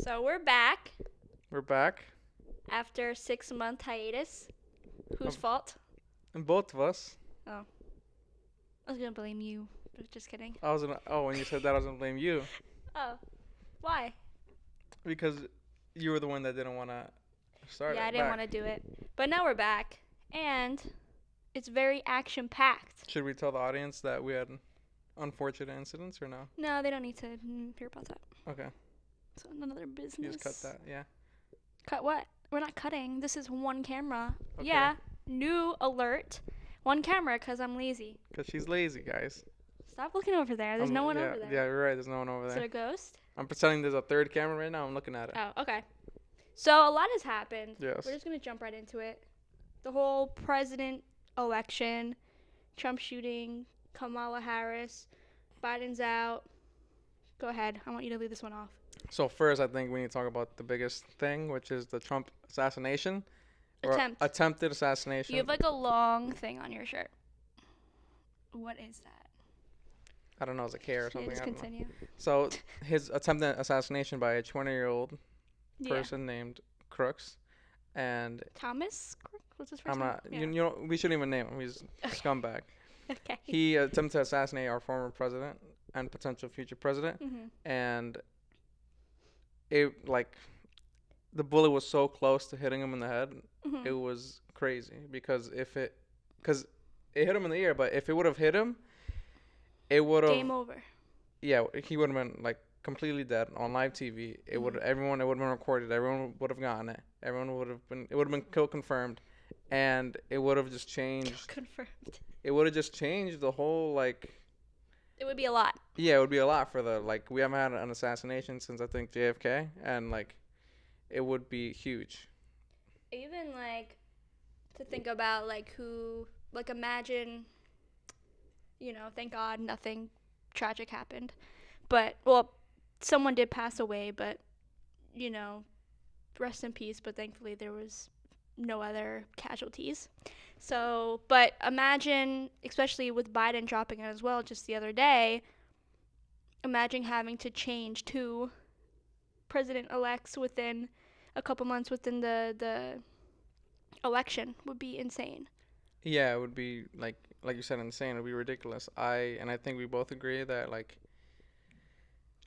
So we're back We're back. after a 6-month hiatus. Whose Um, fault? And both of us. Oh, I was gonna blame you, but just kidding. When you said that, I was gonna blame you Oh, why? because you were the one that didn't want to start Yeah, I it didn't want back. to do it, but now we're back, and it's very action-packed. Should we tell the audience that we had unfortunate incidents or no? No, they don't need to hear about that. Okay, It's none of their you business. just cut that. Yeah. Cut what? We're not cutting. This is one camera. Okay. Yeah, new alert. One camera, cause I'm lazy. Because she's lazy, guys. Stop looking over there. There's no one yeah, over there. Yeah, you're right. There's no one over Is it there. a ghost? I'm pretending there's a third camera right now. I'm looking at it. Oh, okay. So a lot has happened. Yes. We're just gonna jump right into it. The whole president election, Trump shooting, Kamala Harris, Biden's out. Go ahead. I want you to lead this one off. So first, I think we need to talk about the biggest thing, which is the Trump assassination. Or Attempt. attempted assassination. You have like a long thing on your shirt. What is that? I don't know, it's a K or Yeah, something. just I don't know. continue. So his attempted assassination by a 20-year-old Yeah. person named Crooks, and Thomas? What's his first I'm name? not. Yeah. You know, we shouldn't even name him. He's a Okay. scumbag. Okay. He attempted to assassinate our former president and potential future president, Mhm. and it like the bullet was so close to hitting him in the head. Mhm. It was crazy because because it hit him in the ear, but if it would have hit him, it would have. Game over. Yeah, he would have been like completely dead on live TV. It would Mhm. It would have been recorded. Everyone would have gotten it. Everyone would have been. It would have been kill confirmed, and it would have just changed. Confirmed. It would have just changed the whole like. It would be a lot. Yeah, it would be a lot for the like. We haven't had an assassination since I think JFK, and like, it would be huge. Even like to think about like who like imagine, thank God nothing tragic happened, but well, someone did pass away, but you know rest in peace, but thankfully there was no other casualties. So but imagine, especially with Biden dropping it as well just the other day, imagine having to change two president-elects within a couple months within the election would be insane. Yeah, it would be like you said, insane. It would be ridiculous. I think we both agree that like.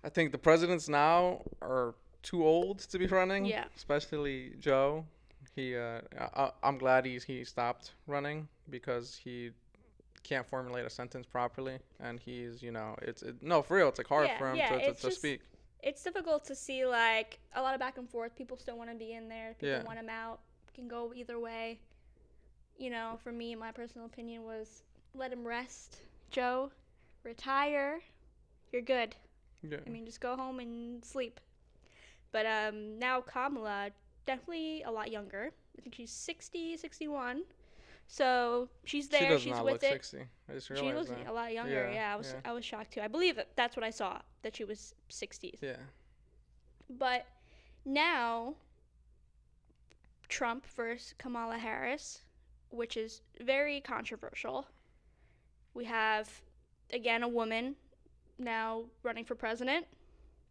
I think the presidents now are too old to be running. Yeah. Especially Joe. I'm glad he stopped running because he can't formulate a sentence properly, and he's no, for real, it's like hard Yeah, for him yeah, to it's to just speak. It's difficult to see like a lot of back and forth. People still want to be in there. People Yeah. want him out. Can go either way. For me, my personal opinion was let him rest. Joe, retire. You're good. Yeah. I mean, just go home and sleep. But now Kamala, definitely a lot younger. I think she's 60, 61. So she's She there. does She's not with look it. 60. I just She realized looks that. a lot younger. Yeah, Yeah, yeah. I was shocked too. I believe that's what I saw, that she was 60s. Yeah. But now Trump versus Kamala Harris, which is very controversial. We have again a woman now running for president,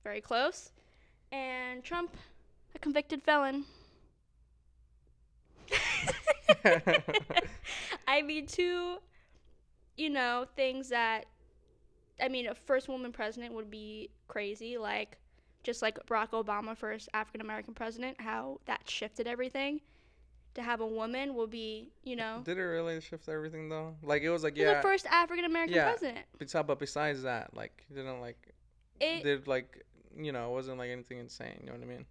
very close, and Trump, a convicted felon. I mean, two, things that, a first woman president would be crazy, just like Barack Obama, first African American president, how that shifted everything. To have a woman will be, Did it really shift everything though? Like it was like he's the first African American Yeah. president. But besides that, like it didn't like It did like it wasn't like anything insane. You know what I mean?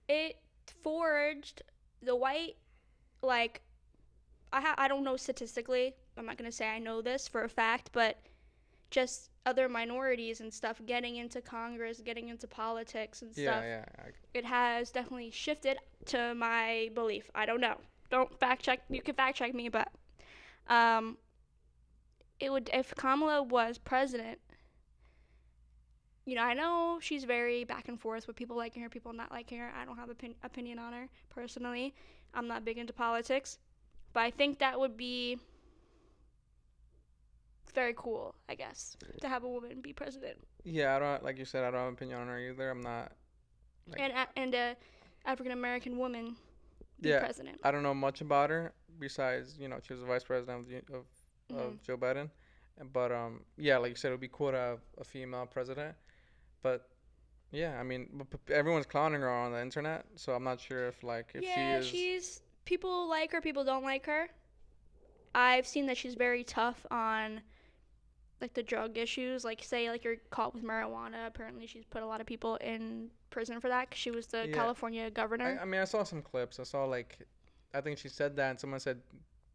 it forged the white, like, I don't know statistically. I'm not gonna say I know this for a fact, but just other minorities and stuff getting into Congress, getting into politics and stuff. Yeah. It has definitely shifted to my belief. I don't know. Don't fact check. You can fact check me, but it would, if Kamala was president. I know she's very back and forth with people liking her, people not liking her. I don't have an opinion on her personally. I'm not big into politics, but I think that would be very cool, I guess, to have a woman be president. Yeah, I don't like you said. I don't have an opinion on her either. I'm not Like, And a African American woman be yeah, president. I don't know much about her besides she was the vice president of Joe Biden, but yeah, like you said, it would be cool to have a female president. But yeah, I mean, everyone's clowning her on the internet, so I'm not sure if she Yeah, is. people like her, people don't like her. I've seen that she's very tough on like the drug issues. Like say like you're caught with marijuana. Apparently she's put a lot of people in prison for that 'cause she was the Yeah, California governor. I mean, I saw some clips. I saw I think she said that, and someone said,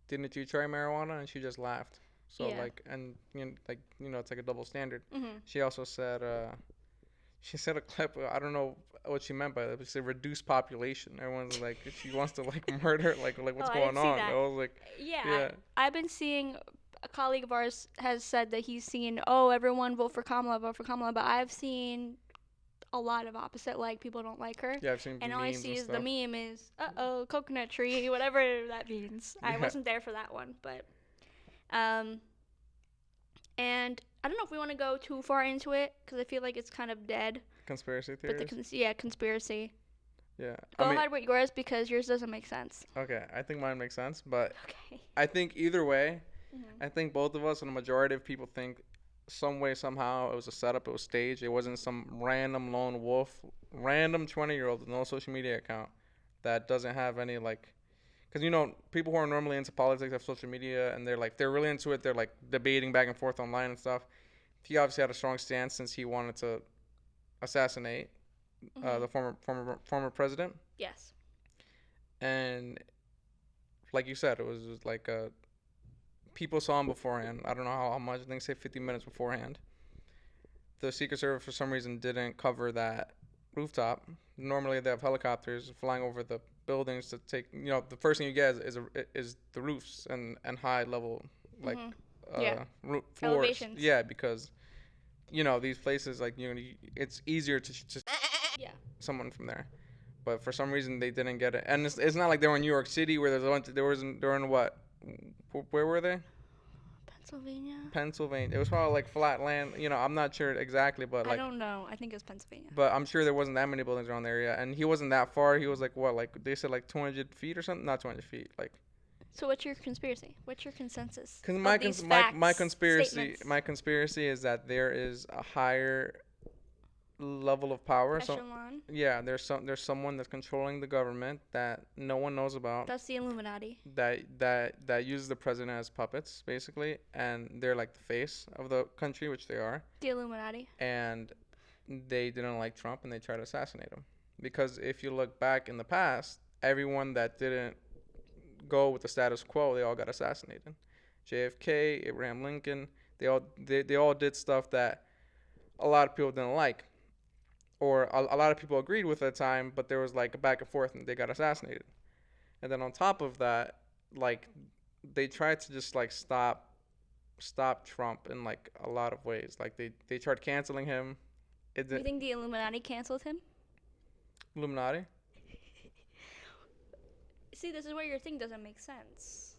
"Didn't you try marijuana?" And she just laughed. So Yeah. and it's like a double standard. Mhm. She also said, she said a clip. I don't know what she meant by that. But she said reduce population. Everyone's like, she wants to like murder. Like what's I going didn't see on? that. I was like, Yeah, yeah, I've been seeing a colleague of ours has said that he's seen, oh, everyone vote for Kamala, but I've seen a lot of opposite, like people don't like her. yeah. I've seen And all I memes see and is the stuff. meme is, coconut tree, whatever that means. I Yeah. wasn't there for that one, but, and I don't know if we want to go too far into it, because I feel like it's kind of dead. Conspiracy But theories. conspiracy. Yeah. Go ahead with yours, because yours doesn't make sense. Okay. I think mine makes sense, but Okay. I think either way, Mhm. I think both of us and the majority of people think some way somehow it was a setup, it was staged. It wasn't some random lone wolf, random 20-year-old with no social media account that doesn't have any because people who are normally into politics have social media and they're really into it. They're like debating back and forth online and stuff. He obviously had a strong stance since he wanted to assassinate the former president. Yes. And like you said, it was just like people saw him beforehand. I don't know how much. I think say 50 minutes beforehand. The Secret Service for some reason didn't cover that rooftop. Normally they have helicopters flying over the buildings to take. The first thing you get is the roofs and high level like Yeah. floors. Elevations. Yeah, because these places it's easier to just Yeah. someone from there. But for some reason they didn't get it, and it's not like they were in New York City where there's a bunch. They were in what? Where were they? Pennsylvania. Pennsylvania. It was probably like flat land. I'm not sure exactly, but I don't know. I think it was Pennsylvania. but I'm sure there wasn't that many buildings around the area, and he wasn't that far. He was like what? Like they said, like 200 feet or something. Not 200 feet. Like. So what's your conspiracy? What's your consensus? Because My my conspiracy is that there is a higher level of power. Echelon. So yeah, there's someone that's controlling the government that no one knows about. That's the Illuminati. That uses the president as puppets basically, and they're like the face of the country, which they are. The Illuminati. And they didn't like Trump, and they tried to assassinate him. Because if you look back in the past, everyone that didn't go with the status quo, they all got assassinated. JFK, Abraham Lincoln, they all did stuff that a lot of people didn't like, or a lot of people agreed with at the time, but there was like a back and forth, and they got assassinated. And then on top of that, like they tried to just like stop Trump in like a lot of ways. Like they tried canceling him. You think the Illuminati canceled him? Illuminati? See, this is where your thing doesn't make sense.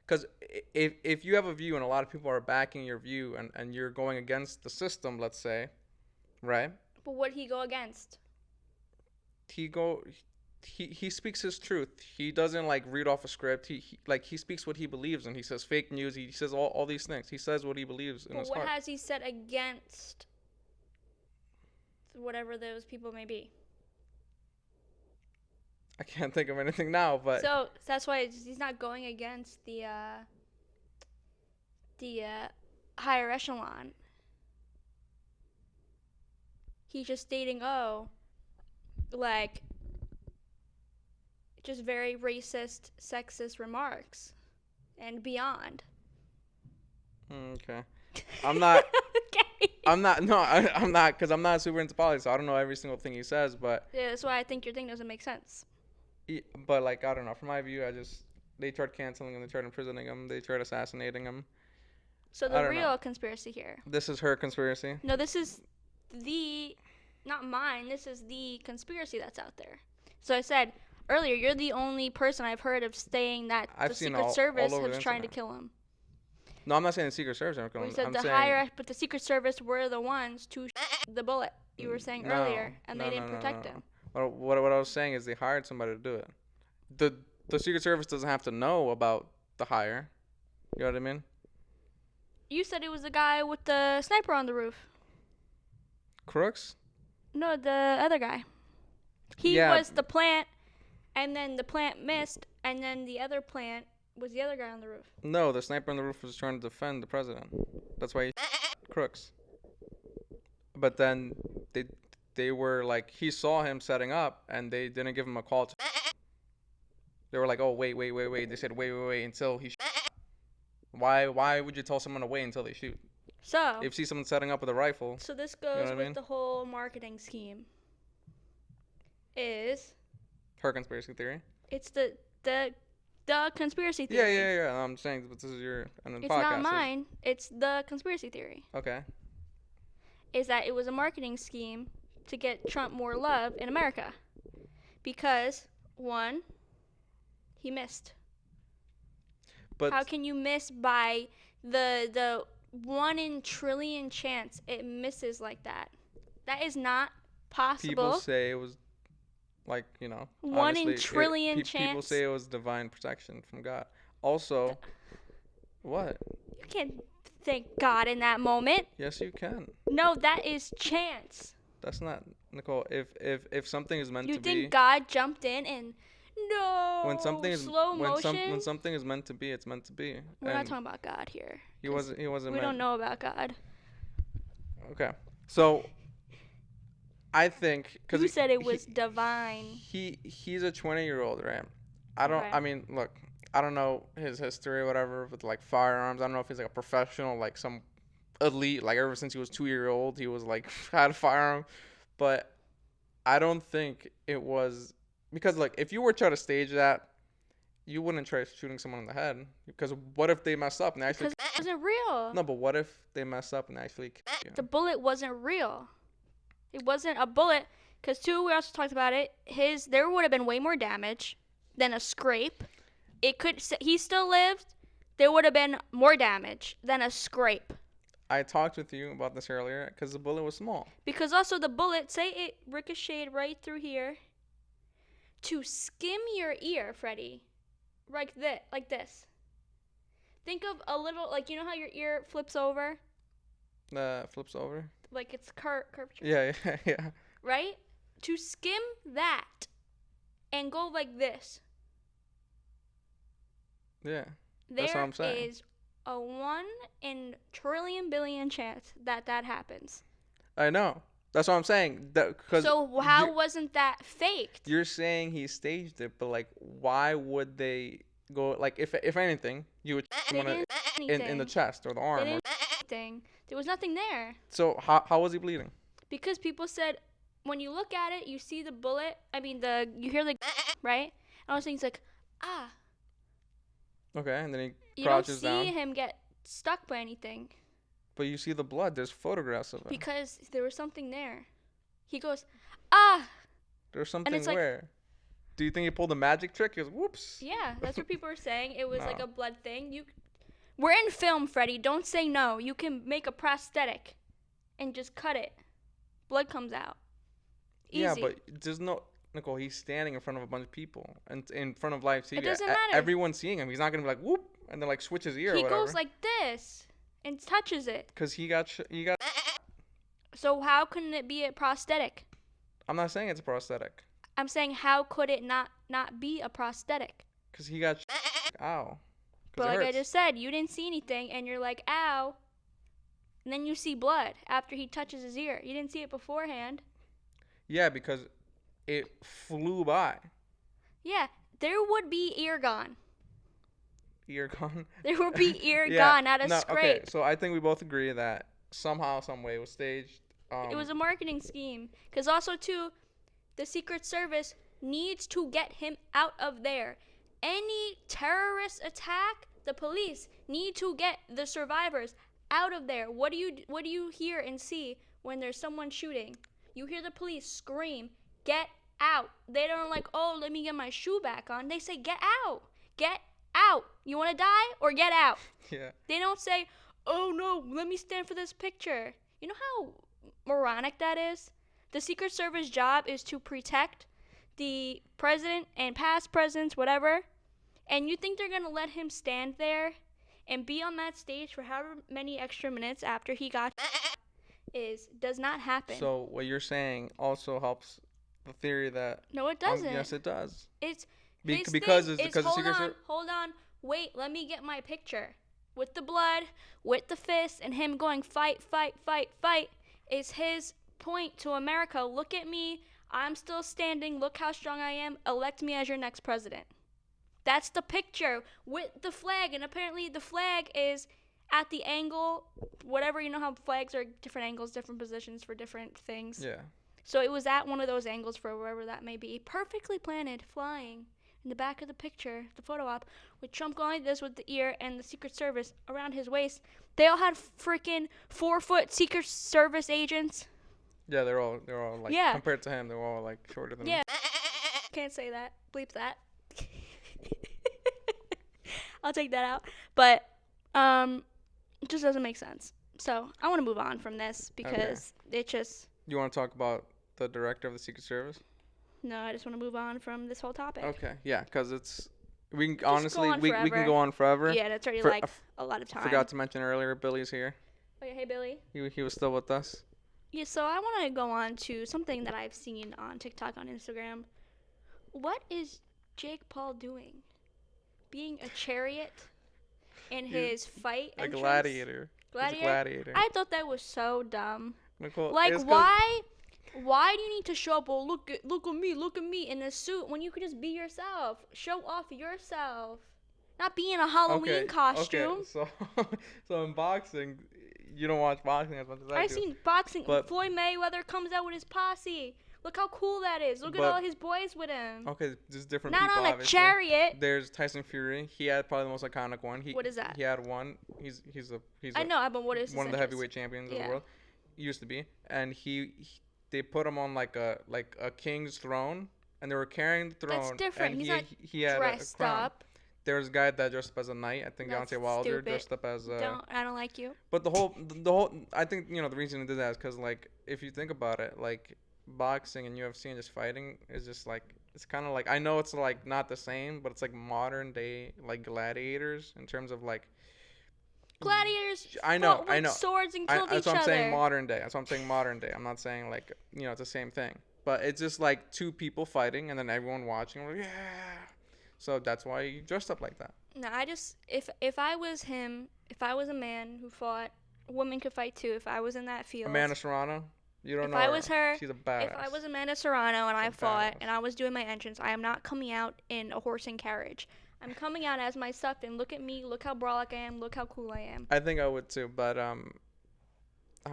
Because if you have a view and a lot of people are backing your view and you're going against the system, let's say, right? But what did he go against? He speaks his truth. He doesn't like read off a script. He speaks what he believes in. He says fake news. He says all these things. He says what he believes in his heart. But what has he said against whatever those people may be? I can't think of anything now, but so that's why he's not going against the higher echelon. He's just stating, just very racist, sexist remarks, and beyond. Okay, I'm not. Okay. I'm not. No, I'm not, because I'm not super into politics, so I don't know every single thing he says. But yeah, that's why I think your thing doesn't make sense. But like I don't know. From my view, they tried canceling him. They tried imprisoning him. They tried assassinating him. So the real conspiracy here. This is her conspiracy. No, this is not mine. This is the conspiracy that's out there. So I said earlier, you're the only person I've heard of saying that the Secret Service was trying to kill him. No, I'm not saying the Secret Service are killing him. You said but the Secret Service were the ones to the bullet. You were saying earlier, and they didn't protect him. What I was saying is they hired somebody to do it. The Secret Service doesn't have to know about the hire. You know what I mean? You said it was the guy with the sniper on the roof. Crooks? No, the other guy. He Yeah. was the plant, and then the plant missed, and then the other plant was the other guy on the roof. No, the sniper on the roof was trying to defend the president. That's why he Crooks. But then they were like, he saw him setting up, and they didn't give him a call. They were like, oh, wait. They said, wait, until he Why would you tell someone to wait until they shoot? So, If you see someone setting up with a rifle, so this know goes what I with mean? the whole marketing scheme. her conspiracy theory. It's the conspiracy theory. Yeah. I'm saying this is your It's podcast. not mine. It's the conspiracy theory. Okay. Is that it was a marketing scheme to get Trump more love in America. Because, one, he missed. But how can you miss by the 1 in trillion chance it misses like that? That is not possible. people say it was, like, 1 in honestly, trillion chance. People say it was divine protection from God. Also, what? You can't thank God in that moment. Yes, you can. No, that is chance. That's not, Nicole. If something is meant You to be, think God jumped in and when something is slow motion? when something is meant to be, it's meant to be. We're And not talking about God here. He wasn't. We meant. don't know about God. Okay, so I think because You said it was divine. He's a 20-year-old, right? I don't. Right. I mean, look, I don't know his history or whatever with like firearms. I don't know if he's like a professional, like some elite, like ever since he was 2 year old, he was like had a firearm. But I don't think it was because like if you were trying to stage that, you wouldn't try shooting someone in the head because what if they mess up and they actually? Because it wasn't real. No, but what if they mess up and they actually? The bullet wasn't real. It wasn't a bullet. Because too, we also talked about it. There would have been way more damage than a scrape. He still lived. There would have been more damage than a scrape. I talked with you about this earlier because the bullet was small. Because also the bullet, say it ricocheted right through here. To skim your ear, Fredy, like this. Think of a little, like, you know how your ear flips over? Flips over. Like it's curvature. Yeah. Right? To skim that and go like this. Yeah. That's what I'm saying. There is a 1 in trillion billion chance that happens. I know. That's what I'm saying. So how wasn't that faked? You're saying he staged it, but like, why would they go? Like, if anything, you would in the chest or the arm. They didn't anything. There was nothing there. So how was he bleeding? Because people said when you look at it, you see the bullet. I mean, you hear the right. And I was thinking, like, ah. Okay, and then he you don't crouches down. see him get stuck by anything. But you see the blood. There's photographs of it. Because there was something there. He goes, ah. There's something it's where? like, do you think he pulled a magic trick? He goes, whoops. yeah, that's what people were saying. It was No. like a blood thing. We're in film, Fredy. Don't say no. You can make a prosthetic and just cut it. Blood comes out. Easy. Yeah, but there's no... Nicole, he's standing in front of a bunch of people and in front of live TV. It doesn't matter. Everyone's seeing him. He's not going to be like, whoop, and then like switch his ear or He whatever. goes like this and touches it. Because he got... So how couldn't it be a prosthetic? I'm not saying it's a prosthetic. I'm saying how could it not be a prosthetic? Because he got... Ow. But like I just said, you didn't see anything and you're like, ow. And then you see blood after he touches his ear. You didn't see it beforehand. Yeah, because it flew by. Yeah, there would be ear gone. Ear gone? There would be ear gone, not a scrape. Okay, so I think we both agree that somehow, some way it was staged. It was a marketing scheme. Because also, too, the Secret Service needs to get him out of there. Any terrorist attack, the police need to get the survivors out of there. What do you hear and see when there's someone shooting? You hear the police scream, "Get out!" They don't like, "Oh, let me get my shoe back on." They say, "Get out! Get out! You want to die or get out?" Yeah. They don't say, "Oh no, let me stand for this picture." You know how moronic that is? The Secret Service job is to protect the president and past presidents, whatever, and you think they're going to let him stand there and be on that stage for however many extra minutes after he got does not happen. So what you're saying also helps the theory that no, it doesn't. Yes, it does. It's because the Secret Service. Hold on, wait, let me get my picture with the blood, with the fist, and him going fight, fight, fight, fight. Is his point to America? Look at me. I'm still standing. Look how strong I am. Elect me as your next president. That's the picture with the flag, and apparently the flag is at the angle, whatever, you know how flags are different angles, different positions for different things. Yeah. So it was at one of those angles for wherever that may be, perfectly planted, flying in the back of the picture, the photo op, with Trump going like this with the ear and the Secret Service around his waist. They all had freaking 4-foot Secret Service agents. Yeah, they're all like, compared to him, they're all like shorter than him. Can't say that. Bleep that. I'll take that out. But it just doesn't make sense. So I want to move on from this because it just... You want to talk about the director of the Secret Service? No, I just want to move on from this whole topic. Okay, yeah, because it's... We can just honestly, we can go on forever. Yeah, that's already a lot of time. Forgot to mention earlier, Billy's here. Oh, yeah, hey, Billy. He was still with us. Yeah, so I want to go on to something that I've seen on TikTok, on Instagram. What is Jake Paul doing? Being a chariot in his fight entrance? A gladiator. Gladiator? I thought that was so dumb. Nicole, like, why do you need to show up, look at me in a suit when you could just be yourself? Show off yourself. Not be in a Halloween costume. Okay, so in boxing, you don't watch boxing as much as I do. I've seen boxing. Floyd Mayweather comes out with his posse. Look how cool that is. Look at all his boys with him. Okay, there's different people, obviously. Not on a chariot. There's Tyson Fury. He had probably the most iconic one. What is that? He had one. He's I know, but what is one of the heavyweight champions of the world. He used to be. And they put him on like a king's throne, and they were carrying the throne. That's different. And he's not he had dressed a crown. up. There's a guy that dressed up as a knight. I think Deontay Wilder dressed up as a... I don't like you. But the whole I think, the reason he did that is because, like, if you think about it, like, boxing and UFC and just fighting is just, like, it's kind of like, I know it's, like, not the same, but it's, like, modern day, like, gladiators in terms of, like... Gladiators fought with swords and killed each other. That's what I'm saying, modern day. I'm not saying, like, it's the same thing. But it's just, like, two people fighting and then everyone watching, like, yeah... So that's why he dressed up like that. No, if I was him, if I was a man who fought, women could fight too. If I was in that field. Amanda Serrano? You don't know her. If I was her, she's a badass. If I was Amanda Serrano and I fought and I was doing my entrance, I am not coming out in a horse and carriage. I'm coming out as myself and look at me, look how brolic I am, look how cool I am. I think I would too, but I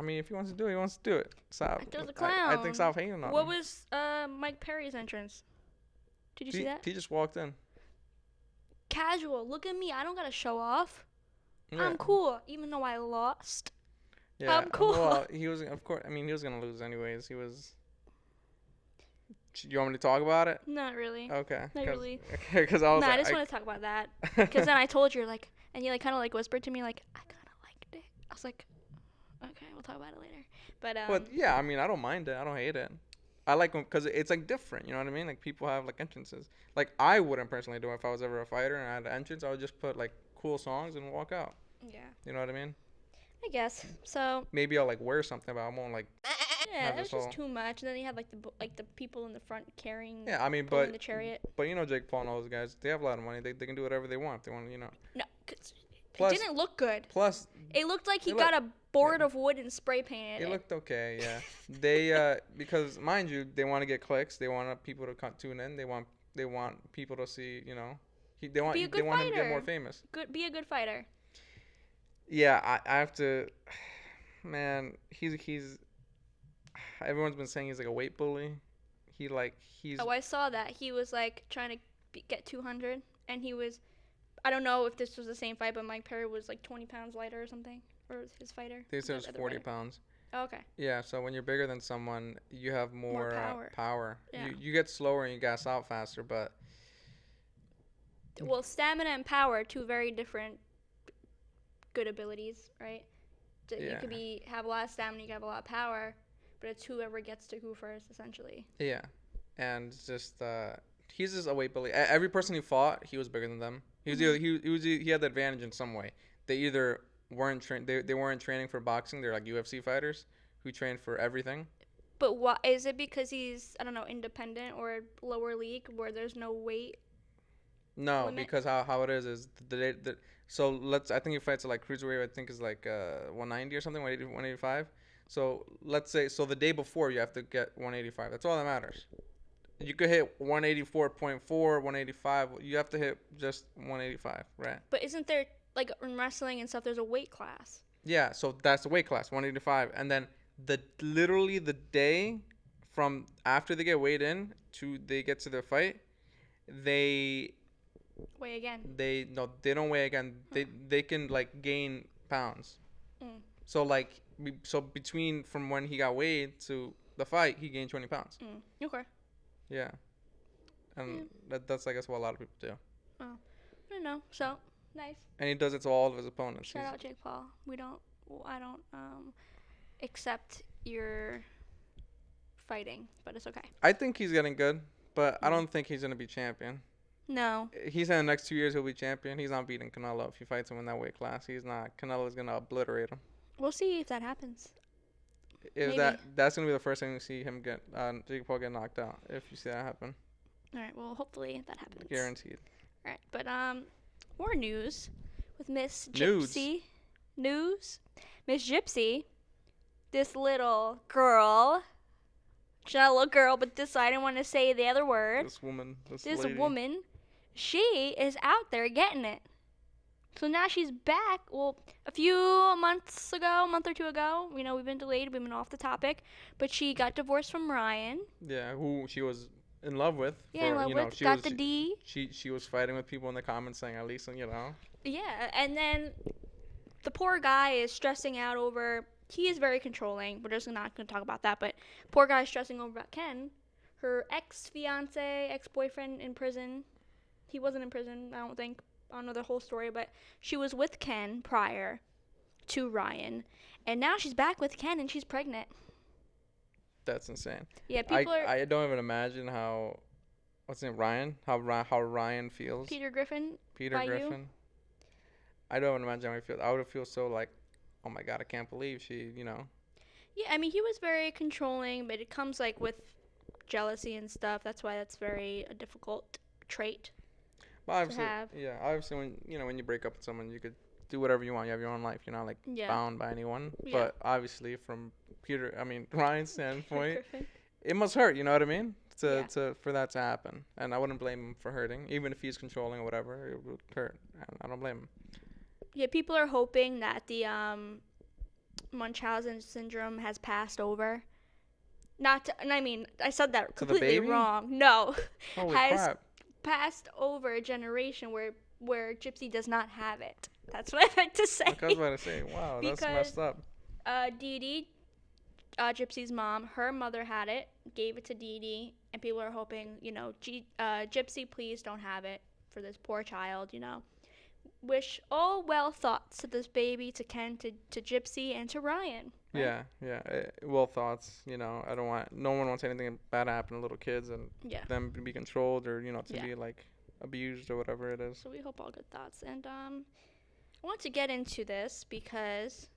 mean, if he wants to do it, he wants to do it. Stop. There's a clown. I think stop hating on him. What was Mike Perry's entrance? Did you see that? He just walked in. Casual. Look at me. I don't gotta show off. Yeah. I'm cool, even though I lost. Yeah, I'm cool. Well, he was, of course. I mean, he was gonna lose anyways. He was. You want me to talk about it? Not really. Okay. Not really. Okay, because I was. I just want to talk about that. Because then I told you, like, and you like kind of like whispered to me, like, I kind of liked it. I was like, okay, we'll talk about it later. But yeah, I mean, I don't mind it. I don't hate it. I like them because it's, like, different, you know what I mean? Like, people have, like, entrances. Like, I wouldn't personally do it if I was ever a fighter and I had an entrance. I would just put, like, cool songs and walk out. Yeah. You know what I mean? I guess. So. Maybe I'll, like, wear something, but I won't, like. Yeah, that's just too much. And then you have, like, the people in the front carrying. Yeah, I mean, the chariot. But, Jake Paul and all those guys, they have a lot of money. They can do whatever they want. If they want, No, it didn't look good. Plus. It looked like he got a board of wood and spray painted it. It looked okay, yeah. They because mind you, they want to get clicks. They want people to tune in. They want people to see. They want him to get more famous. Be a good fighter. Yeah, I have to. Man, he's. Everyone's been saying he's like a weight bully. He's. Oh, I saw that. He was like trying to get 200, and he was. I don't know if this was the same fight, but Mike Perry was like 20 pounds lighter or something. Or his fighter? They said it was 40 pounds. Oh, okay. Yeah, so when you're bigger than someone, you have more power. Yeah. You get slower and you gas out faster, but... Well, stamina and power, two very different good abilities, right? Yeah. You could have a lot of stamina, you could have a lot of power, but it's whoever gets to who first, essentially. Yeah. and just he's just a weight bully. Every person he fought, he was bigger than them. He was either, he had the advantage in some way. They either weren't they weren't training for boxing. They're like UFC fighters who train for everything. But what is it because he's, I don't know, independent or lower league where there's no weight? No, Limit? because how it is the so I think he fights at like cruiserweight. I think is like 190 or something, 180, 185. So let's say the day before you have to get 185. That's all that matters. You could hit 184.4, 185. You have to hit just 185, right? But isn't there, like in wrestling and stuff, there's a weight class? Yeah, so that's the weight class, 185, and then literally the day from after they get weighed in to they get to their fight, they weigh again. They don't weigh again. They can like gain pounds. Mm. So like between from when he got weighed to the fight, he gained 20 pounds. Okay. Yeah. And that's I guess what a lot of people do. Oh, I don't know. So nice. And he does it to all of his opponents. Shout out Jake Paul. I don't accept your fighting, but it's okay. I think he's getting good, but I don't think he's gonna be champion. No. He said in the next 2 years he'll be champion. He's not beating Canelo if he fights him in that weight class. He's not. Canelo's gonna obliterate him. We'll see if that happens. If that's gonna be the first time you see him get Jake Paul get knocked out. If you see that happen. All right. Well, hopefully that happens. Guaranteed. All right, but more news with Miss Gypsy. News. Miss Gypsy, this little girl. She's not a little girl, but I didn't want to say the other word. This woman. This woman. She is out there getting it. So now she's back. Well, a few months ago, a month or two ago, we've been delayed. We've been off the topic. But she got divorced from Ryan. Yeah, who she was in love with. Yeah, in love with. Got the D. She was fighting with people in the comments saying, at least, Yeah, and then the poor guy is stressing out over. He is very controlling. We're just not going to talk about that. But poor guy is stressing over about Ken, her ex-fiance, ex-boyfriend in prison. He wasn't in prison, I don't think. I don't know the whole story, but she was with Ken prior to Ryan, and now she's back with Ken and she's pregnant. That's insane. Yeah, I don't even imagine how. What's his name? Ryan. How Ryan feels. Peter Griffin. You? I don't imagine how he feels. I would feel so like, oh my god, I can't believe she. Yeah, I mean he was very controlling, but it comes like with jealousy and stuff. That's why that's a difficult trait. Well, obviously, obviously when you break up with someone, you could do whatever you want. You have your own life. You're not bound by anyone. Yeah. But obviously, from Ryan's standpoint, it must hurt. You know what I mean? For that to happen, and I wouldn't blame him for hurting, even if he's controlling or whatever. It would hurt, and I don't blame him. Yeah, people are hoping that the Munchausen syndrome has passed over. I said that completely wrong. No, holy crap. Passed over a generation where Gypsy does not have it. That's what I meant to say. I was about to say, wow, that's messed up. Dee Dee, Gypsy's mom, her mother had it, gave it to Dee Dee, and people are hoping, Gypsy, please don't have it for this poor child, Wish all well thoughts to this baby, to Ken, to Gypsy, and to Ryan. Right? Yeah. Well thoughts. I don't want. No one wants anything bad to happen to little kids and them to be controlled or to be like abused or whatever it is. So we hope all good thoughts. And I want to get into this because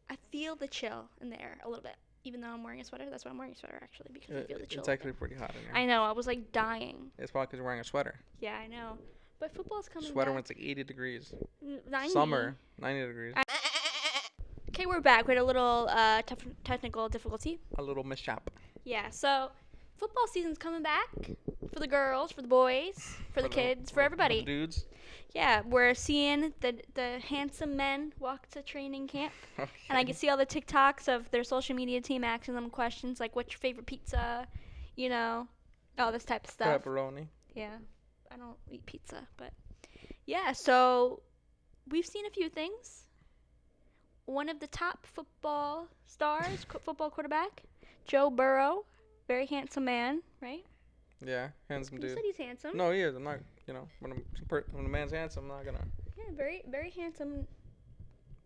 I feel the chill in the air a little bit. Even though I'm wearing a sweater, that's why I'm wearing a sweater actually, because I feel the chill. It's actually pretty hot in here. I know. I was like dying. It's probably because you're wearing a sweater. Yeah, I know. But football's coming Sweater back. when it's like 80 degrees. 90. Summer, 90 degrees. Okay, we're back with a little technical difficulty. A little mishap. Yeah, so football season's coming back for the girls, for the boys, for the kids, for everybody. For the dudes. Yeah, we're seeing the handsome men walk to training camp. Okay. And I can see all the TikToks of their social media team asking them questions like, what's your favorite pizza? All this type of stuff. Pepperoni. Yeah. I don't eat pizza, but yeah, so we've seen a few things. One of the top football stars, football quarterback, Joe Burrow, very handsome man, right? Yeah, handsome dude. You said he's handsome. No, he is. I'm not, when a man's handsome, I'm not gonna. Yeah, very, very handsome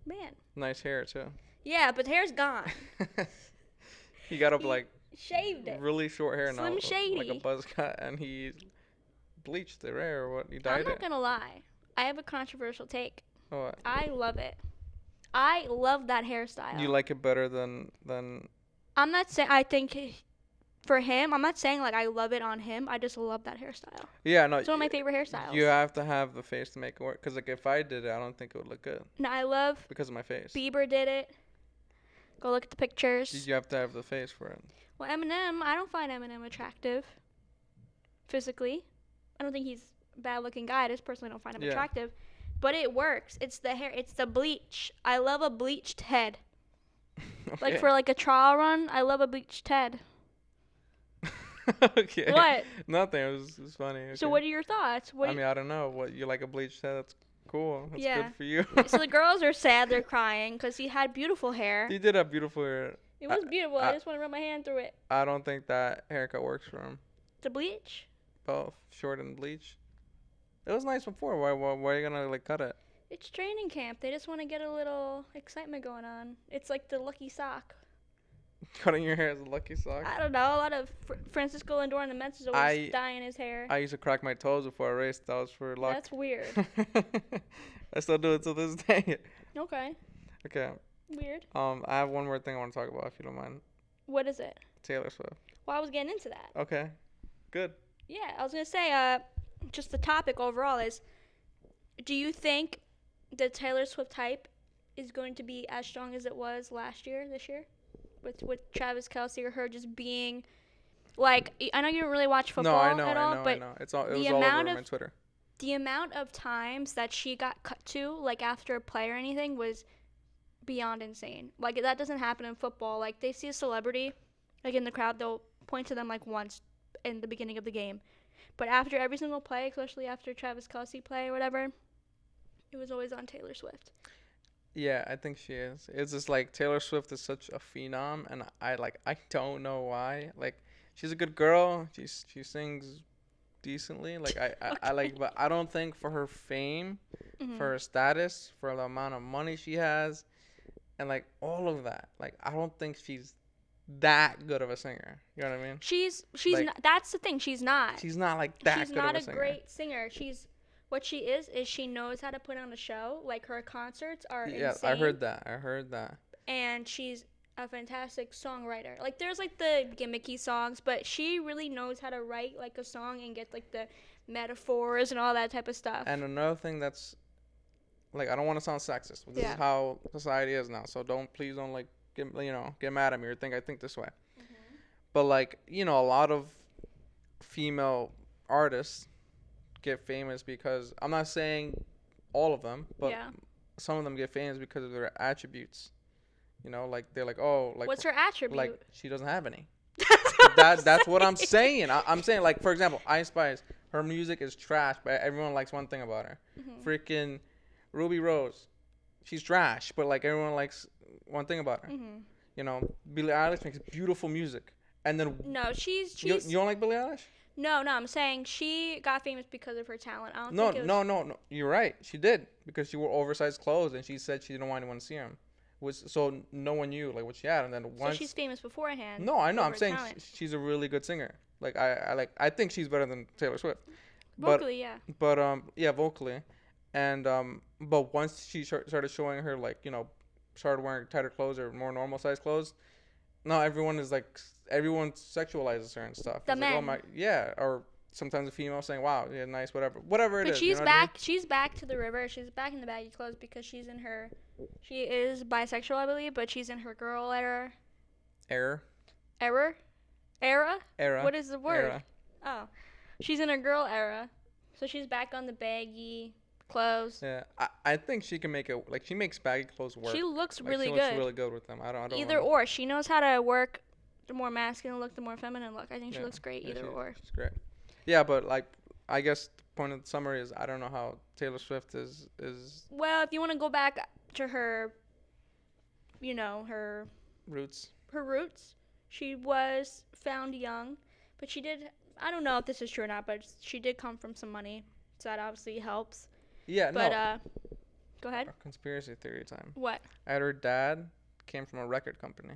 man. Nice hair, too. Yeah, but the hair's gone. He got up shaved it. really short hair Slim now, Shady. like a buzz cut, and he bleached it, right? Or what? He I'm dyed not it. gonna lie. I have a controversial take. Oh, I love it. I love that you hairstyle. like it better than? I'm not saying I think for him. I'm not saying like I love it on him. I just love that hairstyle. Yeah, no. It's one of my favorite hairstyles. You have to have the face to make it work. Cause like if I did it, I don't think it would look good No, I love because of my face. Bieber did it. Go look at the pictures. You have to have the face for it. Well, Eminem, I don't find Eminem attractive physically. I don't think he's a bad-looking guy. I just personally don't find him attractive. But it works. It's the hair. It's the bleach. I love a bleached head. Okay. Like for like a trial run, I love a bleached head. Okay. What? Nothing. It was funny. Okay. So what are your thoughts? I mean, I don't know. What you like a bleached head? That's cool. That's Yeah. good for you. So the girls are sad. They're crying because he had beautiful hair. He did have beautiful hair. It was beautiful. I just want to run my hand through it. I don't think that haircut works for him. The bleach? Both short and bleach. It was nice before. Why are you gonna like cut it? It's training camp. They just want to get a little excitement going on. It's like the lucky sock. Cutting your hair is a lucky sock. I don't know. A lot of Francisco Lindor in the Mets is always dyeing his hair. I used to crack my toes before I raced. That was for luck. That's weird. I still do it to this day. Okay. Okay. Weird. I have one more thing I want to talk about, if you don't mind. What is it? Taylor Swift. Well, I was getting into that. Okay. Good. Yeah, I was gonna say, just the topic overall is, do you think the Taylor Swift hype is going to be as strong as it was this year, with Travis Kelce or her just being, like, I know you don't really watch football I know. but It was all over my Twitter. The amount of times that she got cut to, like after a play or anything, was beyond insane. Like that doesn't happen in football. Like they see a celebrity, like in the crowd, they'll point to them like once in the beginning of the game. But after every single play, especially after Travis Kelce play or whatever, it was always on Taylor Swift. Yeah, I think she is. It's just like Taylor Swift is such a phenom, and I don't know why. Like she's a good girl. She sings decently. Like I like, but I don't think for her fame, for her status, for the amount of money she has, and like all of that. Like I don't think she's that good of a singer. You know what I mean? She's like, not, that's the thing. She's not. She's not like that she's good of a singer. She's not a great singer. What she is she knows how to put on a show. Like her concerts are insane. Yeah, I heard that. And she's a fantastic songwriter. Like there's like the gimmicky songs, but she really knows how to write like a song and get like the metaphors and all that type of stuff. And another thing that's like, I don't want to sound sexist, but this is how society is now. So please don't like get mad at me or think I think this way. But like, a lot of female artists get famous because, I'm not saying all of them, but some of them get famous because of their attributes. Like they're like, oh, like what's her attribute? Like she doesn't have any. That's what I'm saying. I'm saying, like, for example, Ice Spice, her music is trash, but everyone likes one thing about her. Freaking Ruby Rose, she's trash, but like everyone likes one thing about her. Billie Eilish makes beautiful music, and then no, she's you don't like Billie Eilish? No, I'm saying she got famous because of her talent. I don't No, think it was... no. You're right. She did, because she wore oversized clothes, and she said she didn't want anyone to see them. So no one knew like what she had, and then once. So she's famous beforehand. No, I know. I'm saying she's a really good singer. Like I think she's better than Taylor Swift. Vocally, yeah. But vocally, and but once she started showing her, like, started wearing tighter clothes or more normal size clothes, no, everyone sexualizes her and stuff. The it's men. like, or sometimes a female saying, "Wow, yeah, nice, whatever it is." But she's back. She's back to the river. She's back in the baggy clothes because she is bisexual, I believe, but she's in her girl era. Era. What is the word? Era. Oh, she's in her girl era, so she's back on the baggy clothes. Yeah, I think she can make it. Like, she makes baggy clothes work. She looks like, really she good. looks really good with them. I don't either or. She knows how to work the more masculine look, the more feminine look. I think she looks great either or. She's great. Yeah, but like, I guess the point of the summary is I don't know how Taylor Swift is. Well, if you want to go back to her, her roots. Her roots. She was found young, but she did. I don't know if this is true or not, but she did come from some money, so that obviously helps. Yeah, but, no. Go ahead. Conspiracy theory time. What? Her dad came from a record company.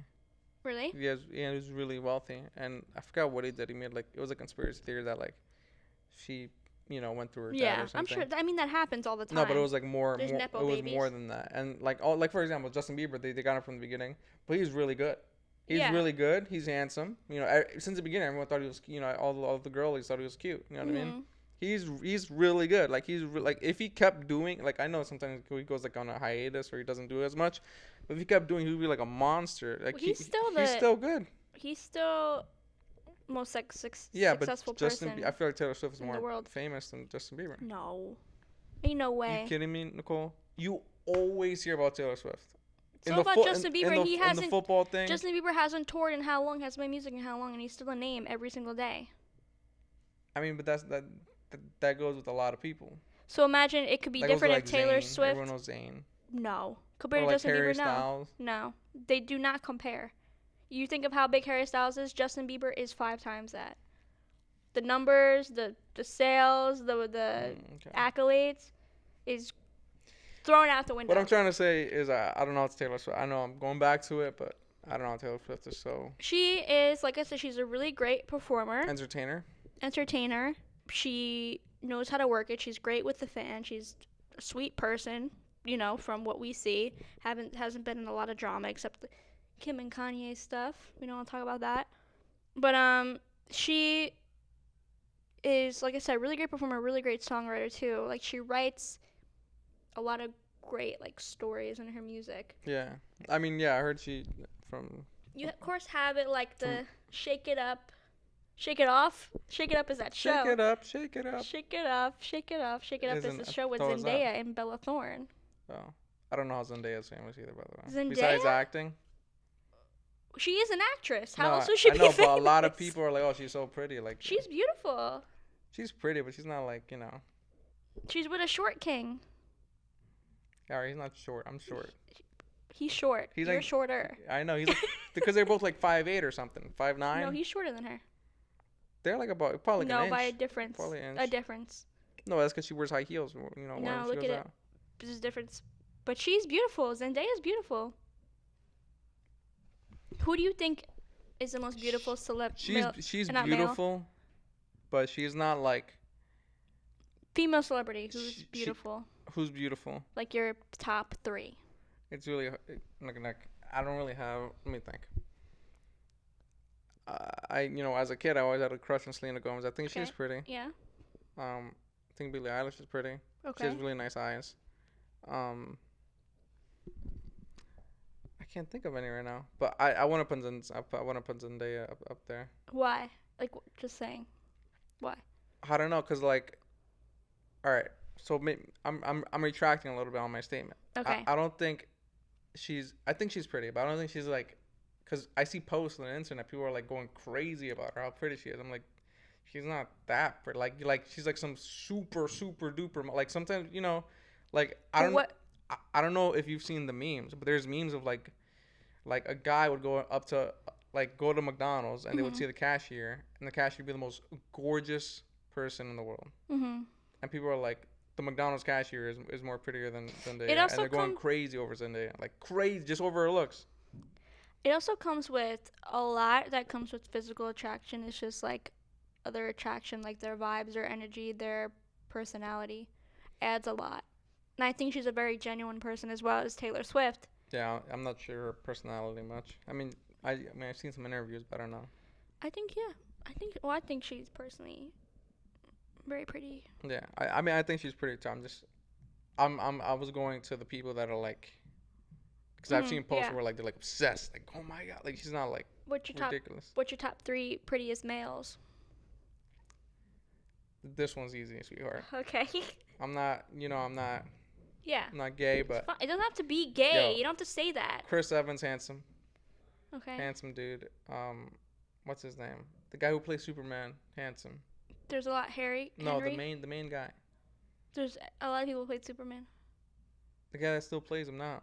Really? He was really wealthy, and I forgot what he did. He made like it was a conspiracy theory that like she, went through her dad Yeah, or I'm sure. something. I mean, that happens all the time. No, but it was like more, There's more. nepo It was babies. more than that, and like all like for example, Justin Bieber, they got him from the beginning, but he's really good. He's Yeah. really good. He's handsome. Since the beginning, everyone thought he was. All the girls thought he was cute. You know what I mean? He's really good. Like like if he kept doing like I know sometimes he goes like on a hiatus or he doesn't do as much, but if he kept doing, he would be like a monster. Like Well, he's still he's still good. He's still most Yeah, successful but Justin, person I feel like Taylor Swift is in the more world. famous than Justin Bieber. No, ain't no way. You kidding me, Nicole? You always hear about Taylor Swift. So about Justin Bieber, he hasn't. In the football thing. Justin Bieber hasn't toured in how long? Has made music in how long? And he's still a name every single day. I mean, but that goes with a lot of people. So imagine it could be That different goes if with, like, Taylor Zayn. Swift. Everyone knows Zayn. No, compared Or to like Justin Harry Bieber, no, Styles. no, they do not compare. You think of how big Harry Styles is. Justin Bieber is 5 times that. The numbers, the sales, the Okay. accolades, is thrown out the window. What I'm trying to say is I don't know it's Taylor Swift. I know I'm going back to it, but I don't know Taylor Swift is so. She is, like I said, she's a really great performer, Entertainer. She knows how to work it. She's great with the fans. She's a sweet person, from what we see. Hasn't been in a lot of drama except the Kim and Kanye stuff. We don't want to talk about that. But she is, like I said, a really great performer, really great songwriter too. Like she writes a lot of great like stories in her music. Yeah, I mean, yeah, I heard she from. You of course have it like the Shake It Up, Shake It Off. Shake It Up is that show. Shake it up, shake it up. Shake It Up, Shake It Off, Shake It Up is the show with What was that? Zendaya and Bella Thorne. Oh, I don't know how Zendaya's famous either, by the way. Zendaya? Besides acting. She is an actress. How No, else would she I be know, famous? but a lot of people are like, "Oh, she's so pretty." Like She's beautiful. she's pretty, but she's not like She's with a short king. Alright, he's not short. I'm short. He's short. He's You're like- shorter. I know he's like, because they're both like 5'8" or something, 5'9". No, he's shorter than her. They're like about probably like No, an by a inch. difference. Probably an A inch. difference. No, that's because she wears high heels. No, wherever she look goes at it. out. There's a difference. But she's beautiful. Zendaya's beautiful. Who do you think is the most beautiful celeb? She's not male. beautiful, but she's not like. Female celebrity who's beautiful. Who's beautiful? Like your top 3. It's really like I don't really have. Let me think. As a kid, I always had a crush on Selena Gomez. I think Okay. she's pretty. Yeah. I think Billie Eilish is pretty. Okay. She has really nice eyes. I can't think of any right now, but I want to put Zendaya up there. Why? Like, just saying. Why? I don't know, cause like, all right. So I'm retracting a little bit on my statement. Okay. I don't think I think she's pretty, but I don't think she's like, cause I see posts on the internet, people are like going crazy about her, how pretty she is. I'm like, she's not that pretty. Like she's like some super duper. Like sometimes like I don't know if you've seen the memes, but there's memes of like a guy would go up to go to McDonald's and they would see the cashier, and the cashier would be the most gorgeous person in the world. Mhm. And people are like, the McDonald's cashier is more prettier than Zendaya. It also and they're going crazy over Zendaya. Like crazy, just over her looks. It also comes with a lot that comes with physical attraction. It's just like other attraction, like their vibes, their energy, their personality adds a lot. And I think she's a very genuine person as well as Taylor Swift. Yeah, I'm not sure her personality much. I mean, I've seen some interviews, but I don't know. I think she's personally very pretty. Yeah, I think she's pretty too. I was going to the people that are like, because I've seen posts where like they're like obsessed, like oh my god, like she's not like ridiculous. What's your top 3 prettiest males? This one's easy, sweetheart. Okay. I'm not. Yeah. I'm not gay, but It doesn't have to be gay. Yo. You don't have to say that. Chris Evans, handsome. Okay. Handsome dude. What's his name? The guy who plays Superman, handsome. There's a lot. Henry. No, the main guy. There's a lot of people who played Superman. The guy that still plays him now.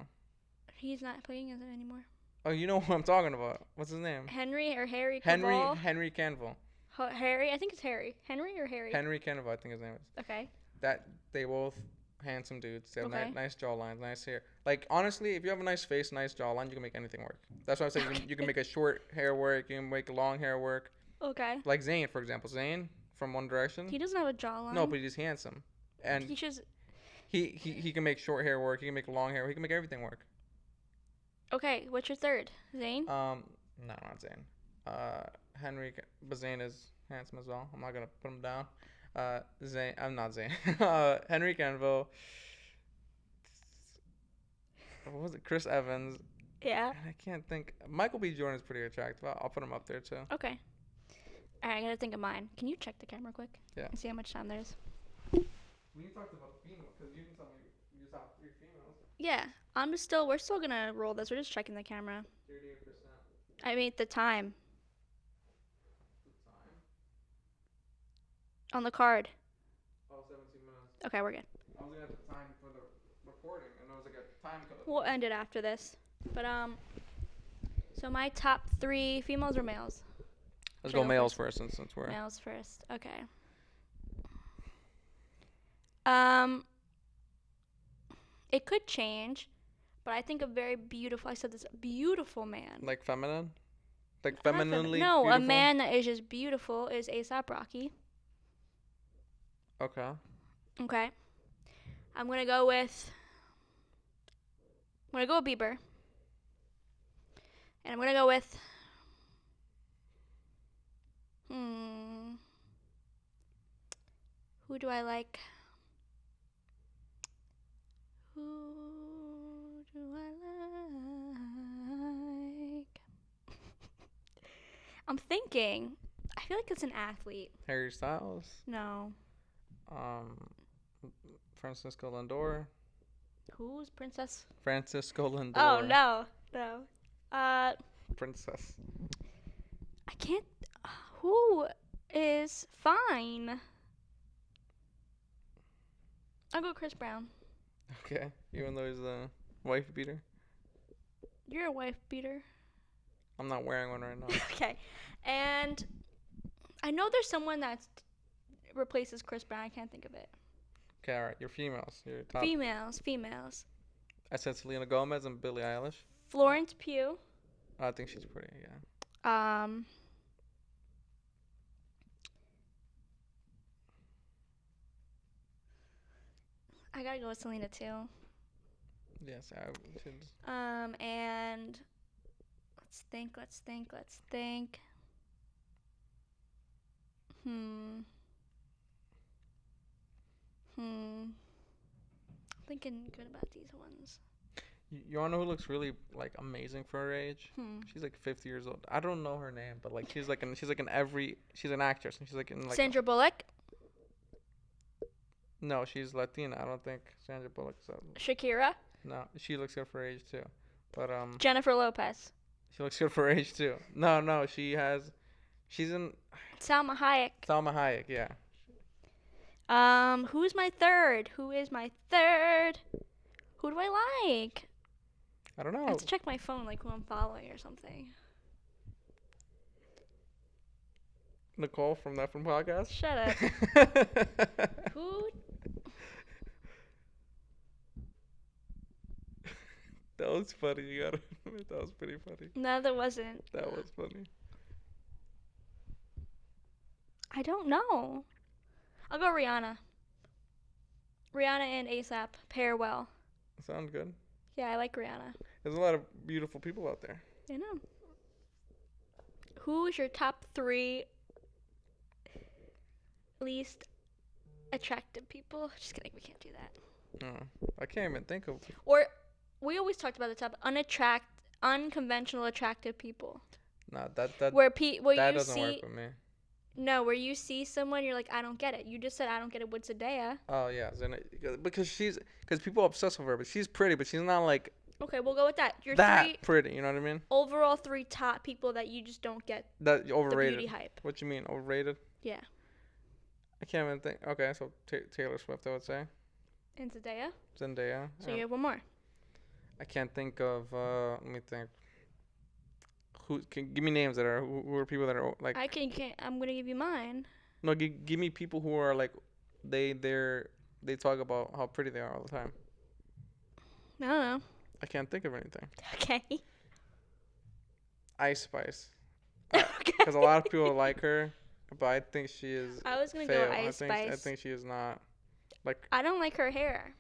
He's not playing as it anymore. Oh, you know who I'm talking about. What's his name? Henry Cavill. Henry Cavill. Harry, I think it's Harry. Henry or Harry? Henry Cavill, I think his name is. Okay. That they both handsome dudes. They have Okay. nice jawlines, nice hair. Like honestly, if you have a nice face, nice jawline, you can make anything work. That's why I'm saying you can make a short hair work. You can make long hair work. Okay. Like Zayn, for example. Zayn from One Direction. He doesn't have a jawline. No, but he's handsome, and He just. he can make short hair work. He can make long hair. He can make everything work. Okay. What's your third? Zayn. No, not Zayn. Henry, but Zayn is handsome as well. I'm not gonna put him down. Zayn, I'm not Zayn. Henry Canville. What was it? Chris Evans. Yeah. And I can't think. Michael B. Jordan is pretty attractive. I'll put him up there too. Okay. All right. I gotta think of mine. Can you check the camera quick? Yeah. And see how much time there is. We talked about females because you didn't tell me you just have 3 females. Yeah. We're still gonna roll this. We're just checking the camera. 38%. I mean the time The time? on the card. Oh, 17 minutes. Okay, we're good. I was looking at the time for the recording, and it was like a time code. We'll end it after this. But so my top 3 females or males? Let's Should I go go males first since we're. Males first. Okay. It could change, but I think a very beautiful. I said this beautiful man. Like feminine? Like Not femininely no, beautiful? a man that is just beautiful is A$AP Rocky. Okay. Okay. I'm gonna go with Bieber. And I'm gonna go with who do I like? Who do I like? I'm thinking. I feel like it's an athlete. Harry Styles? No. Francisco Lindor? Who's Princess? Francisco Lindor. Oh, no. No. Princess. I can't. Who is fine? I'll go Chris Brown. Okay. Even though he's a wife beater? You're a wife beater. I'm not wearing one right now. Okay. And I know there's someone that replaces Chris Brown. I can't think of it. Okay, alright. You're females. You're top. Females. I said Selena Gomez and Billie Eilish. Florence Pugh. I think she's pretty, yeah. I gotta go with Selena too. Yes, I should. And let's think. Thinking good about these ones. You wanna know who looks really like amazing for her age? She's like 50 years old. I don't know her name, but like she's an actress, and she's like in like. Sandra Bullock. No, she's Latina. I don't think Sandra Bullock's. Shakira. No, she looks good for her age too. But Jennifer Lopez. she looks good for her age too. No, she's in Salma Hayek. Salma Hayek. Yeah. Who is my third? Who do I like? I don't know. I have to check my phone, like who I'm following or something. Nicole from that from podcast. Shut up. Who? That was funny. You gotta admit, that was pretty funny. No, that wasn't. That was funny. I don't know. I'll go Rihanna. Rihanna and A$AP pair well. Sounds good. Yeah, I like Rihanna. There's a lot of beautiful people out there. I know. Who's your top 3 least attractive people? Just kidding, we can't do that. Oh, I can't even think of. Or we always talked about the top unconventional attractive people. Nah, that Where that you doesn't see work with me. no, where you see someone you're like I don't get it. You just said I don't get it with Zendaya. Oh yeah, because people obsess with her, but she's pretty, but she's not like Okay, we'll go with that. Your that 3 pretty. You know what I mean? overall 3 top people that you just don't get That overrated. the beauty hype. What you mean overrated? Yeah. I can't even think. Okay, so Taylor Swift, I would say. And Zendaya. Zendaya. So you have one more. I can't think of. Let me think. Who can give me names that are who are people that are like? I'm gonna give you mine. No, give me people who are like, they're they talk about how pretty they are all the time. I don't know. I can't think of anything. Okay. Ice Spice. Okay. Because a lot of people like her, but I think she is. I was gonna fail. go Ice Spice. I think she is not. Like. I don't like her hair.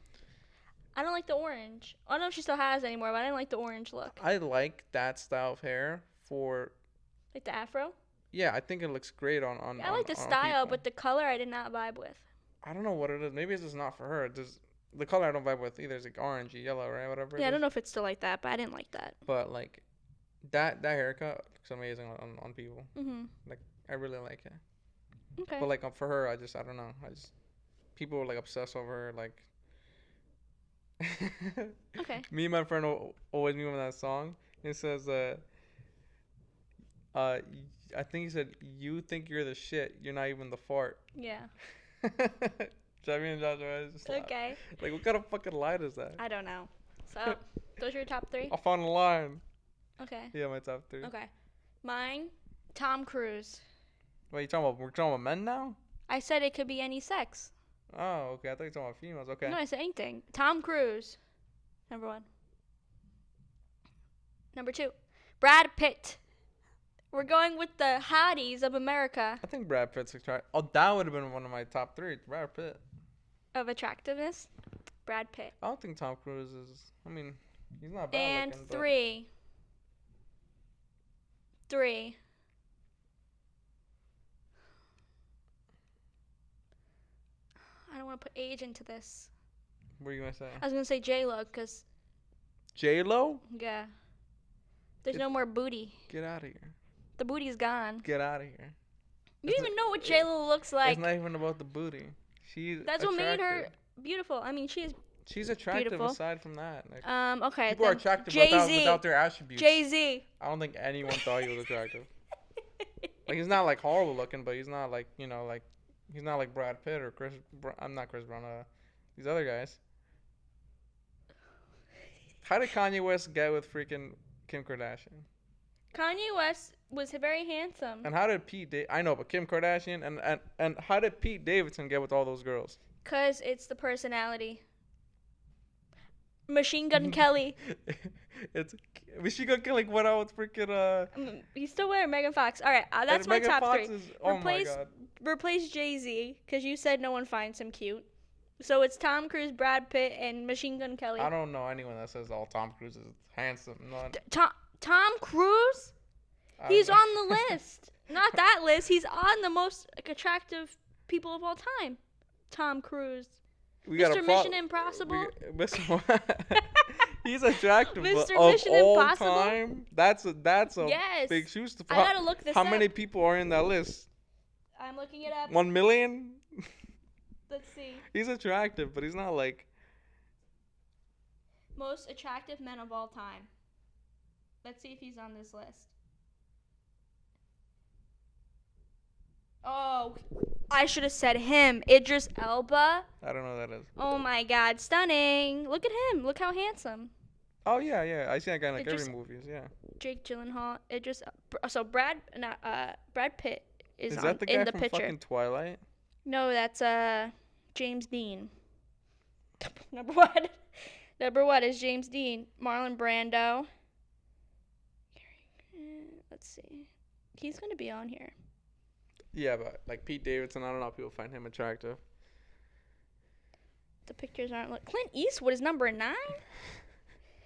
I don't like the orange. I don't know if she still has it anymore, but I didn't like the orange look. I like that style of hair for. Like the afro? Yeah, I think it looks great on. I like the style, but the color I did not vibe with. I don't know what it is. Maybe it's just not for her. The color I don't vibe with either. It's like orangey, yellow, right? Whatever. Yeah, I don't know if it's still like that, but I didn't like that. But like, that haircut looks amazing on people. Mhm. Like, I really like it. Okay. But like for her, I don't know. People were like obsessed over her. Like. Okay. Me and my friend always meme on that song. It says, I think he said, "You think you're the shit. You're not even the fart." Yeah. Jamie and Joshua is just Okay. like, what kind of fucking line is that? I don't know. So, those are your top 3? I found a line. Okay. Yeah, my top 3. Okay. Mine, Tom Cruise. Wait, you talking about? We're talking about men now? I said it could be any sex. Oh, okay. I thought you were talking about females. Okay. No, I said anything. Tom Cruise. Number 1. Number 2, Brad Pitt. We're going with the hotties of America. I think Brad Pitt's attractive. Oh, that would have been one of my top 3. Brad Pitt. Of attractiveness? Brad Pitt. I don't think Tom Cruise is. I mean, he's not bad And looking. 3. I don't want to put age into this. What are you gonna say? I was gonna say J-Lo, cause J-Lo? yeah, there's no more booty. Get out of here. The booty's gone. Get out of here. You don't even know what J-Lo looks like. It's not even about the booty. She's That's attractive. what made her beautiful. I mean, she's attractive beautiful. aside from that. Like, okay. people are attractive without their attributes. Jay-Z. I don't think anyone thought he was attractive. Like, he's not like horrible looking, but he's not like, like he's not like Brad Pitt or I'm not Chris Brown. These other guys. How did Kanye West get with freaking Kim Kardashian? Kanye West was very handsome. And how did I know, but Kim Kardashian and how did Pete Davidson get with all those girls? 'Cause it's the personality. Machine Gun Kelly. It's Machine Gun Kelly went out with freaking He's still wearing Megan Fox. All right, that's my Megan top Fox 3. Oh my god. Replace Jay-Z, because you said no one finds him cute. So it's Tom Cruise, Brad Pitt, and Machine Gun Kelly. I don't know anyone that says Tom Cruise is handsome. Tom Cruise? He's on the list. Not that list. He's on the most attractive people of all time. Tom Cruise. Mr. Mission Impossible. He's attractive, Mr. but of Mission all Impossible? time, that's a Yes. big shoes to I fill. gotta look this How up. many people are in that list? I'm looking it up. 1 million? Let's see. He's attractive, but he's not like. Most attractive men of all time. Let's see if he's on this list. Oh, I should have said him. Idris Elba. I don't know who that is. Oh my God, stunning! Look at him. Look how handsome. Oh yeah. I see that guy in like Idris- every movies. Yeah. Jake Gyllenhaal. Idris. So Brad Pitt is Is on that the guy in the from picture. fucking Twilight? No, that's James Dean. Number 1. Number 1 is James Dean. Marlon Brando. Let's see. He's gonna be on here. Yeah, but like Pete Davidson, I don't know if people find him attractive. The pictures aren't. Clint Eastwood is number 9.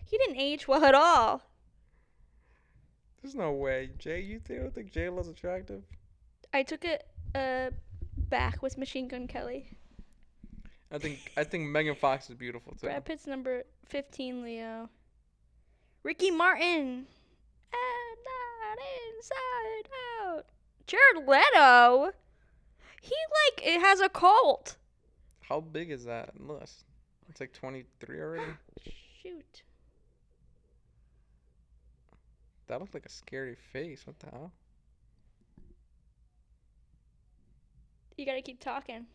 He didn't age well at all. There's no way. You don't think J-Lo's attractive? I took it back with Machine Gun Kelly. I think Megan Fox is beautiful too. Brad Pitt's number 15, Leo. Ricky Martin. And not inside out. Jared Leto. He it has a cult. How big is that list? It's like 23 already. Shoot. That looked like a scary face. What the hell? You gotta keep talking.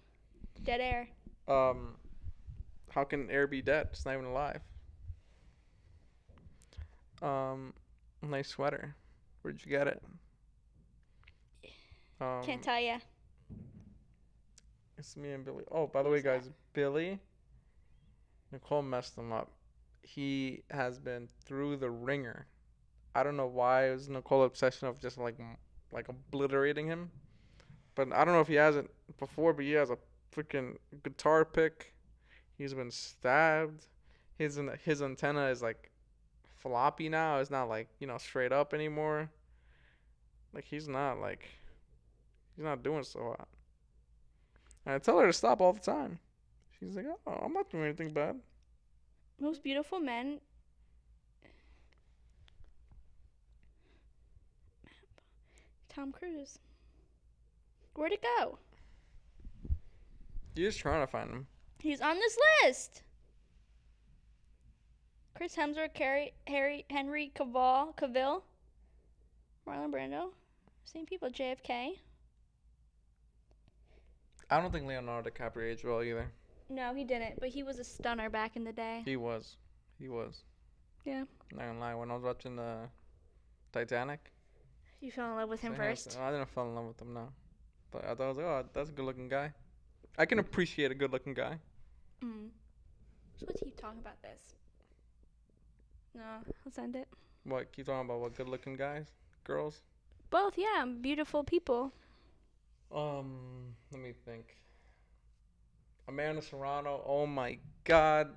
Dead air. How can air be dead? It's not even alive. Nice sweater. Where'd you get it? Can't tell ya. It's me and Billy. Oh, by the way, Who's that? guys, Billy, Nicole messed him up. He has been through the ringer. I don't know why it was Nicole's obsession of just like obliterating him. But I don't know if he hasn't before, but he has a freaking guitar pick. He's been stabbed. His antenna is like floppy now. It's not like straight up anymore. Like he's not doing so hot. And I tell her to stop all the time. She's like, oh, I'm not doing anything bad. Most beautiful men. Tom Cruise. Where'd it go? You're just trying to find him. He's on this list. Chris Hemsworth, Henry Cavill, Marlon Brando. Same people. JFK. I don't think Leonardo DiCaprio aged well either. No, he didn't. But he was a stunner back in the day. He was. He was. Yeah. Not gonna lie. When I was watching Titanic. You fell in love with him first. I didn't fall in love with him, no. But I thought I was like, oh, that's a good-looking guy. I can appreciate a good-looking guy. Mm. So let's keep talking about this. No, let's end it. What? Keep talking about what? Good-looking guys, girls. Both, yeah, beautiful people. Let me think. Amanda Serrano. Oh my God.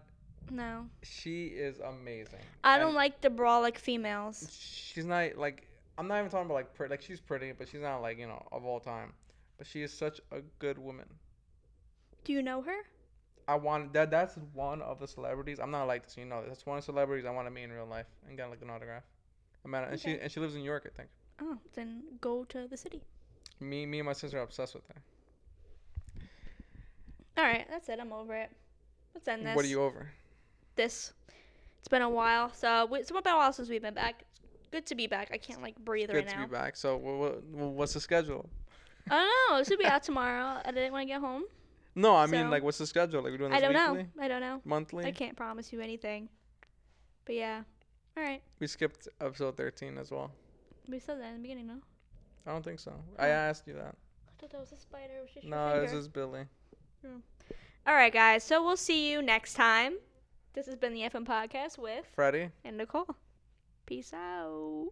No. She is amazing. I don't like the brolic females. She's not like. I'm not even talking about like pretty. Like she's pretty, but she's not like of all time. But she is such a good woman. Do you know her? I want that. That's one of the celebrities. I'm not like this, That's one of the celebrities I want to meet in real life and get like an autograph. Amanda, Okay. and she lives in New York, I think. Oh, then go to the city. Me and my sister are obsessed with her. All right, that's it. I'm over it. Let's end this. What are you over? This. It's been a while. So it's been a while since we've been back. It's good to be back. I can't like breathe right now. Good to be back. So what's the schedule? I don't know. This will be out tomorrow. I didn't want to get home. No, I mean like what's the schedule? Like we're doing this weekly? weekly? I don't know. Monthly? I can't promise you anything. But yeah. All right. We skipped episode 13 as well. We said that in the beginning, no? I don't think so. I asked you that. I thought that was a spider. It was just your No, finger. it's just Billy. Yeah. All right, guys. So we'll see you next time. This has been the FM Podcast with Fredy and Nicole. Peace out.